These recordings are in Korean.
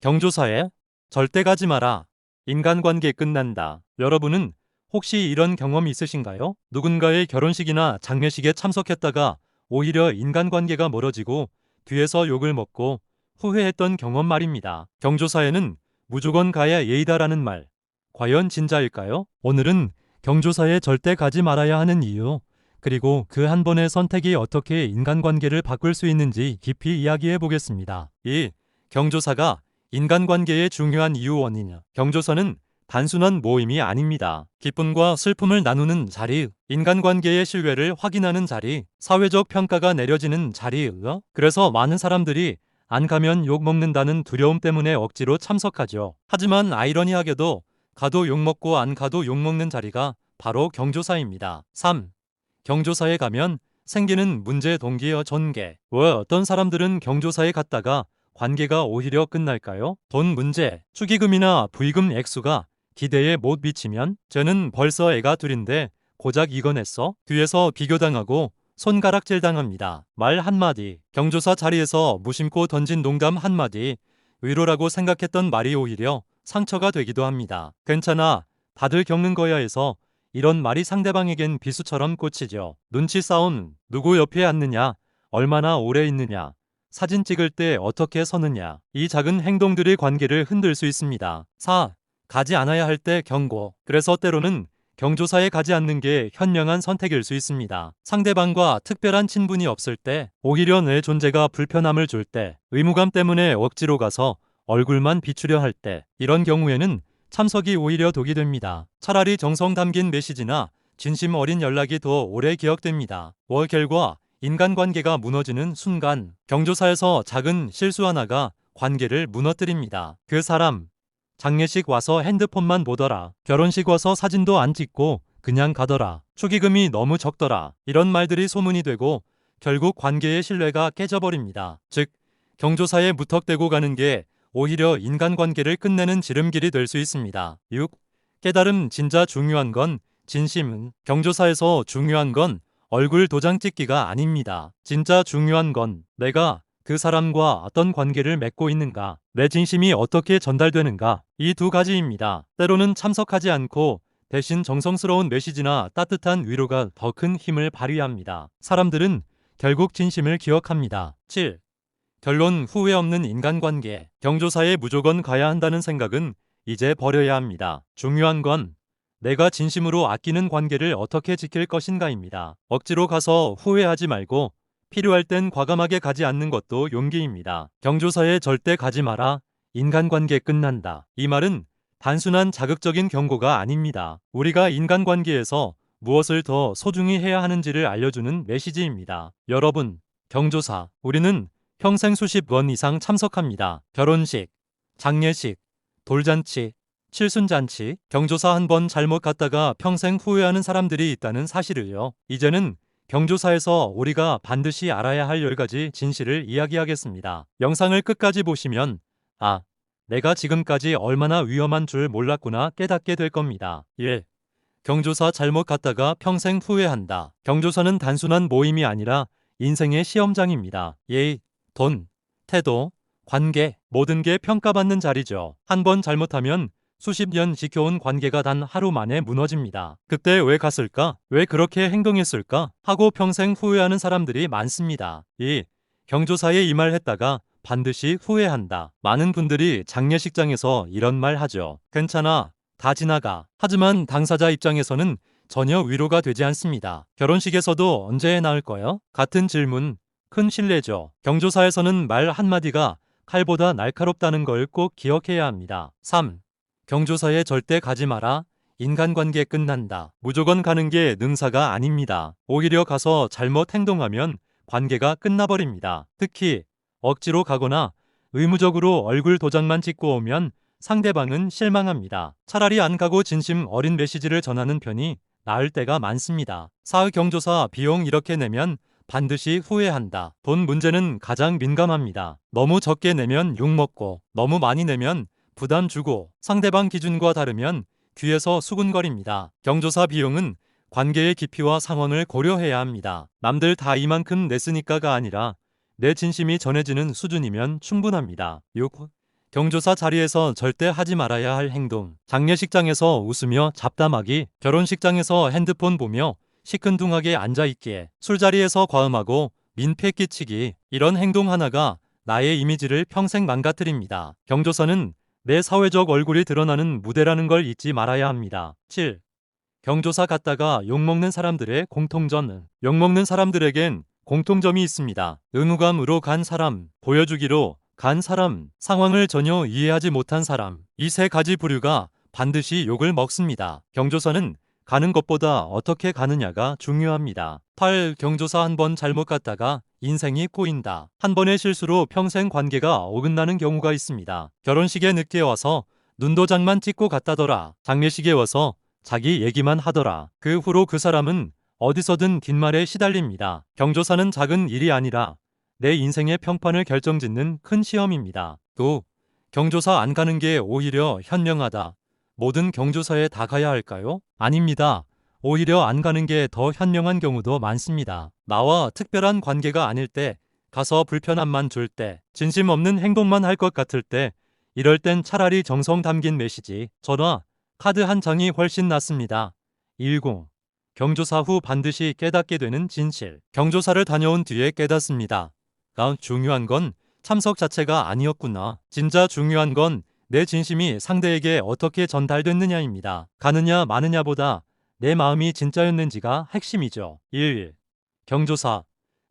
경조사에 절대 가지 마라. 인간관계 끝난다. 여러분은 혹시 이런 경험 있으신가요? 누군가의 결혼식이나 장례식에 참석했다가 오히려 인간관계가 멀어지고 뒤에서 욕을 먹고 후회했던 경험 말입니다. 경조사에는 무조건 가야 예의다라는 말. 과연 진짜일까요? 오늘은 경조사에 절대 가지 말아야 하는 이유, 그리고 그 한 번의 선택이 어떻게 인간관계를 바꿀 수 있는지 깊이 이야기해 보겠습니다. 이 경조사가 인간관계의 중요한 이유 원이냐. 경조사는 단순한 모임이 아닙니다. 기쁨과 슬픔을 나누는 자리, 인간관계의 신뢰를 확인하는 자리, 사회적 평가가 내려지는 자리예요. 그래서 많은 사람들이 안 가면 욕먹는다는 두려움 때문에 억지로 참석하죠. 하지만 아이러니하게도 가도 욕먹고 안 가도 욕먹는 자리가 바로 경조사입니다. 3. 경조사에 가면 생기는 문제 동기와 전개. 왜 어떤 사람들은 경조사에 갔다가 관계가 오히려 끝날까요? 돈 문제, 축의금이나 부의금 액수가 기대에 못 미치면 쟤는 벌써 애가 둘인데 고작 이거 냈어? 뒤에서 비교당하고 손가락질 당합니다. 말 한마디, 경조사 자리에서 무심코 던진 농담 한마디, 위로라고 생각했던 말이 오히려 상처가 되기도 합니다. 괜찮아, 다들 겪는 거야 해서 이런 말이 상대방에겐 비수처럼 꽂히죠. 눈치 싸움, 누구 옆에 앉느냐, 얼마나 오래 있느냐, 사진 찍을 때 어떻게 서느냐. 이 작은 행동들이 관계를 흔들 수 있습니다. 4. 가지 않아야 할 때 경고. 그래서 때로는 경조사에 가지 않는 게 현명한 선택일 수 있습니다. 상대방과 특별한 친분이 없을 때, 오히려 내 존재가 불편함을 줄 때, 의무감 때문에 억지로 가서 얼굴만 비추려 할 때, 이런 경우에는 참석이 오히려 독이 됩니다. 차라리 정성 담긴 메시지나 진심 어린 연락이 더 오래 기억됩니다. 결과 인간관계가 무너지는 순간, 경조사에서 작은 실수 하나가 관계를 무너뜨립니다. 그 사람, 장례식 와서 핸드폰만 보더라. 결혼식 와서 사진도 안 찍고 그냥 가더라. 축의금이 너무 적더라. 이런 말들이 소문이 되고 결국 관계의 신뢰가 깨져버립니다. 즉, 경조사에 무턱대고 가는 게 오히려 인간관계를 끝내는 지름길이 될 수 있습니다. 6. 깨달음. 진짜 중요한 건 진심은. 경조사에서 중요한 건 얼굴 도장 찍기가 아닙니다. 진짜 중요한 건 내가 그 사람과 어떤 관계를 맺고 있는가, 내 진심이 어떻게 전달되는가, 이 두 가지입니다. 때로는 참석하지 않고 대신 정성스러운 메시지나 따뜻한 위로가 더 큰 힘을 발휘합니다. 사람들은 결국 진심을 기억합니다. 7. 결론. 후회 없는 인간관계. 경조사에 무조건 가야 한다는 생각은 이제 버려야 합니다. 중요한 건 내가 진심으로 아끼는 관계를 어떻게 지킬 것인가입니다. 억지로 가서 후회하지 말고 필요할 땐 과감하게 가지 않는 것도 용기입니다. 경조사에 절대 가지 마라. 인간관계 끝난다. 이 말은 단순한 자극적인 경고가 아닙니다. 우리가 인간관계에서 무엇을 더 소중히 해야 하는지를 알려주는 메시지입니다. 여러분, 경조사, 우리는 평생 수십 번 이상 참석합니다. 결혼식, 장례식, 돌잔치, 칠순잔치, 경조사 한 번 잘못 갔다가 평생 후회하는 사람들이 있다는 사실을요. 이제는 경조사에서 우리가 반드시 알아야 할 10가지 진실을 이야기하겠습니다. 영상을 끝까지 보시면 내가 지금까지 얼마나 위험한 줄 몰랐구나 깨닫게 될 겁니다. 1. 경조사 잘못 갔다가 평생 후회한다. 경조사는 단순한 모임이 아니라 인생의 시험장입니다. 예의, 돈, 태도, 관계, 모든 게 평가받는 자리죠. 한 번 잘못하면 수십 년 지켜온 관계가 단 하루 만에 무너집니다. 그때 왜 갔을까? 왜 그렇게 행동했을까? 하고 평생 후회하는 사람들이 많습니다. 2. 경조사에 이 말 했다가 반드시 후회한다. 많은 분들이 장례식장에서 이런 말 하죠. 괜찮아, 다 지나가. 하지만 당사자 입장에서는 전혀 위로가 되지 않습니다. 결혼식에서도 언제 나을 거요? 같은 질문, 큰 신뢰죠. 경조사에서는 말 한마디가 칼보다 날카롭다는 걸 꼭 기억해야 합니다. 3. 경조사에 절대 가지 마라. 인간관계 끝난다. 무조건 가는 게 능사가 아닙니다. 오히려 가서 잘못 행동하면 관계가 끝나버립니다. 특히 억지로 가거나 의무적으로 얼굴 도장만 찍고 오면 상대방은 실망합니다. 차라리 안 가고 진심 어린 메시지를 전하는 편이 나을 때가 많습니다. 4. 경조사 비용 이렇게 내면 반드시 후회한다. 돈 문제는 가장 민감합니다. 너무 적게 내면 욕먹고, 너무 많이 내면 부담 주고, 상대방 기준과 다르면 뒤에서 수군거립니다. 경조사 비용은 관계의 깊이와 상황을 고려해야 합니다. 남들 다 이만큼 냈으니까가 아니라 내 진심이 전해지는 수준이면 충분합니다. 6. 경조사 자리에서 절대 하지 말아야 할 행동. 장례식장에서 웃으며 잡담하기, 결혼식장에서 핸드폰 보며 시큰둥하게 앉아있기에, 술자리에서 과음하고 민폐 끼치기, 이런 행동 하나가 나의 이미지를 평생 망가뜨립니다. 경조사는 내 사회적 얼굴이 드러나는 무대라는 걸 잊지 말아야 합니다. 7. 경조사 갔다가 욕먹는 사람들의 공통점. 욕먹는 사람들에겐 공통점이 있습니다. 의무감으로 간 사람, 보여주기로 간 사람, 상황을 전혀 이해하지 못한 사람. 이 세 가지 부류가 반드시 욕을 먹습니다. 경조사는 가는 것보다 어떻게 가느냐가 중요합니다. 8. 경조사 한 번 잘못 갔다가 인생이 꼬인다. 한 번의 실수로 평생 관계가 어긋나는 경우가 있습니다. 결혼식에 늦게 와서 눈도장만 찍고 갔다더라. 장례식에 와서 자기 얘기만 하더라. 그 후로 그 사람은 어디서든 뒷말에 시달립니다. 경조사는 작은 일이 아니라 내 인생의 평판을 결정짓는 큰 시험입니다. 또 경조사 안 가는 게 오히려 현명하다. 모든 경조사에 다 가야 할까요? 아닙니다. 오히려 안 가는 게 더 현명한 경우도 많습니다. 나와 특별한 관계가 아닐 때, 가서 불편함만 줄 때, 진심 없는 행동만 할 것 같을 때, 이럴 땐 차라리 정성 담긴 메시지, 전화, 카드 한 장이 훨씬 낫습니다. 10. 경조사 후 반드시 깨닫게 되는 진실. 경조사를 다녀온 뒤에 깨닫습니다. 중요한 건 참석 자체가 아니었구나. 진짜 중요한 건 내 진심이 상대에게 어떻게 전달됐느냐입니다. 가느냐 마느냐보다 내 마음이 진짜였는지가 핵심이죠. 1. 경조사.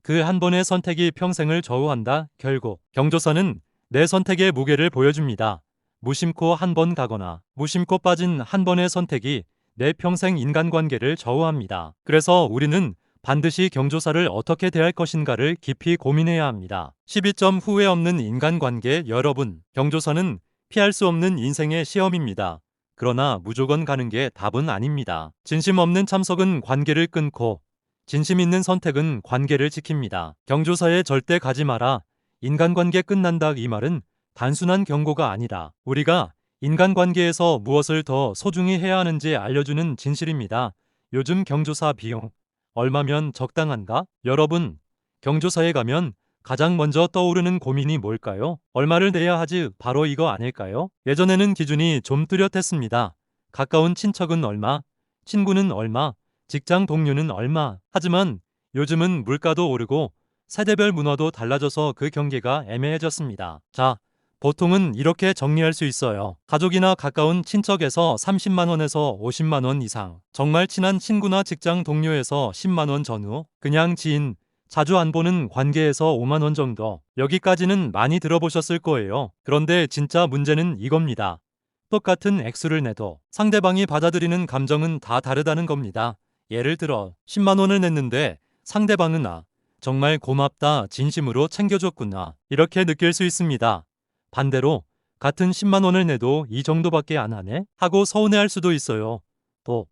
그 한 번의 선택이 평생을 좌우한다. 결국 경조사는 내 선택의 무게를 보여줍니다. 무심코 한 번 가거나 무심코 빠진 한 번의 선택이 내 평생 인간관계를 좌우합니다. 그래서 우리는 반드시 경조사를 어떻게 대할 것인가를 깊이 고민해야 합니다. 12점 후회 없는 인간관계. 여러분, 경조사는 피할 수 없는 인생의 시험입니다. 그러나 무조건 가는 게 답은 아닙니다. 진심 없는 참석은 관계를 끊고 진심 있는 선택은 관계를 지킵니다. 경조사에 절대 가지 마라. 인간관계 끝난다. 이 말은 단순한 경고가 아니라 우리가 인간관계에서 무엇을 더 소중히 해야 하는지 알려주는 진실입니다. 요즘 경조사 비용 얼마면 적당한가? 여러분, 경조사에 가면 가장 먼저 떠오르는 고민이 뭘까요? 얼마를 내야 하지? 바로 이거 아닐까요? 예전에는 기준이 좀 뚜렷했습니다. 가까운 친척은 얼마, 친구는 얼마, 직장 동료는 얼마. 하지만 요즘은 물가도 오르고 세대별 문화도 달라져서 그 경계가 애매해졌습니다. 자, 보통은 이렇게 정리할 수 있어요. 가족이나 가까운 친척에서 30만 원에서 50만 원 이상, 정말 친한 친구나 직장 동료에서 10만 원 전후, 그냥 지인, 자주 안 보는 관계에서 5만 원 정도. 여기까지는 많이 들어보셨을 거예요. 그런데 진짜 문제는 이겁니다. 똑같은 액수를 내도 상대방이 받아들이는 감정은 다 다르다는 겁니다. 예를 들어 10만 원을 냈는데 상대방은 정말 고맙다, 진심으로 챙겨줬구나, 이렇게 느낄 수 있습니다. 반대로 같은 10만 원을 내도 이 정도밖에 안 하네? 하고 서운해할 수도 있어요. 또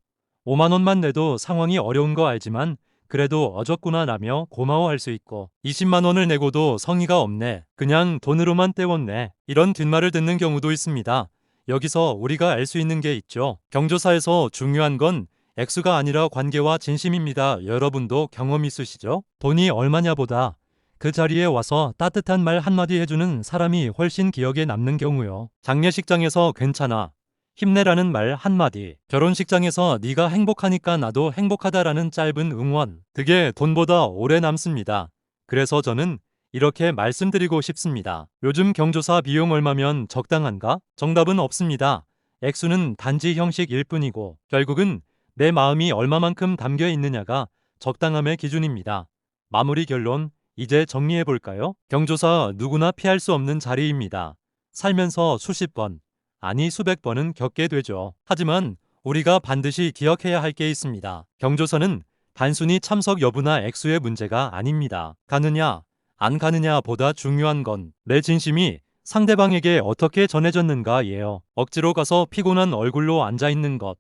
5만 원만 내도 상황이 어려운 거 알지만 그래도 어졌구나 라며 고마워할 수 있고, 20만 원을 내고도 성의가 없네, 그냥 돈으로만 때웠네, 이런 뒷말을 듣는 경우도 있습니다. 여기서 우리가 알 수 있는 게 있죠. 경조사에서 중요한 건 액수가 아니라 관계와 진심입니다. 여러분도 경험 있으시죠? 돈이 얼마냐보다 그 자리에 와서 따뜻한 말 한마디 해주는 사람이 훨씬 기억에 남는 경우요. 장례식장에서 괜찮아, 힘내라는 말 한마디, 결혼식장에서 네가 행복하니까 나도 행복하다라는 짧은 응원, 그게 돈보다 오래 남습니다. 그래서 저는 이렇게 말씀드리고 싶습니다. 요즘 경조사 비용 얼마면 적당한가? 정답은 없습니다. 액수는 단지 형식일 뿐이고 결국은 내 마음이 얼마만큼 담겨 있느냐가 적당함의 기준입니다. 마무리 결론, 이제 정리해 볼까요? 경조사 누구나 피할 수 없는 자리입니다. 살면서 수십 번, 아니 수백 번은 겪게 되죠. 하지만 우리가 반드시 기억해야 할 게 있습니다. 경조사는 단순히 참석 여부나 액수의 문제가 아닙니다. 가느냐, 안 가느냐 보다 중요한 건 내 진심이 상대방에게 어떻게 전해졌는가예요. 억지로 가서 피곤한 얼굴로 앉아있는 것,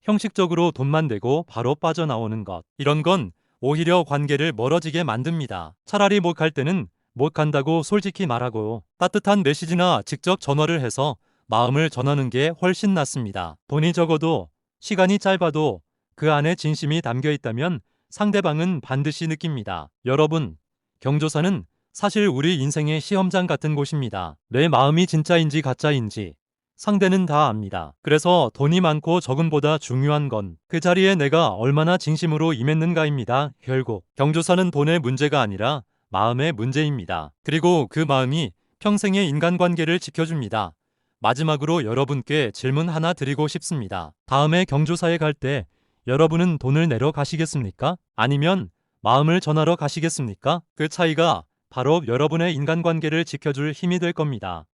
형식적으로 돈만 내고 바로 빠져나오는 것, 이런 건 오히려 관계를 멀어지게 만듭니다. 차라리 못 갈 때는 못 간다고 솔직히 말하고 따뜻한 메시지나 직접 전화를 해서 마음을 전하는 게 훨씬 낫습니다. 돈이 적어도, 시간이 짧아도 그 안에 진심이 담겨 있다면 상대방은 반드시 느낍니다. 여러분, 경조사는 사실 우리 인생의 시험장 같은 곳입니다. 내 마음이 진짜인지 가짜인지 상대는 다 압니다. 그래서 돈이 많고 적음보다 중요한 건 그 자리에 내가 얼마나 진심으로 임했는가입니다. 결국 경조사는 돈의 문제가 아니라 마음의 문제입니다. 그리고 그 마음이 평생의 인간관계를 지켜줍니다. 마지막으로 여러분께 질문 하나 드리고 싶습니다. 다음에 경조사에 갈 때 여러분은 돈을 내러 가시겠습니까? 아니면 마음을 전하러 가시겠습니까? 그 차이가 바로 여러분의 인간관계를 지켜줄 힘이 될 겁니다.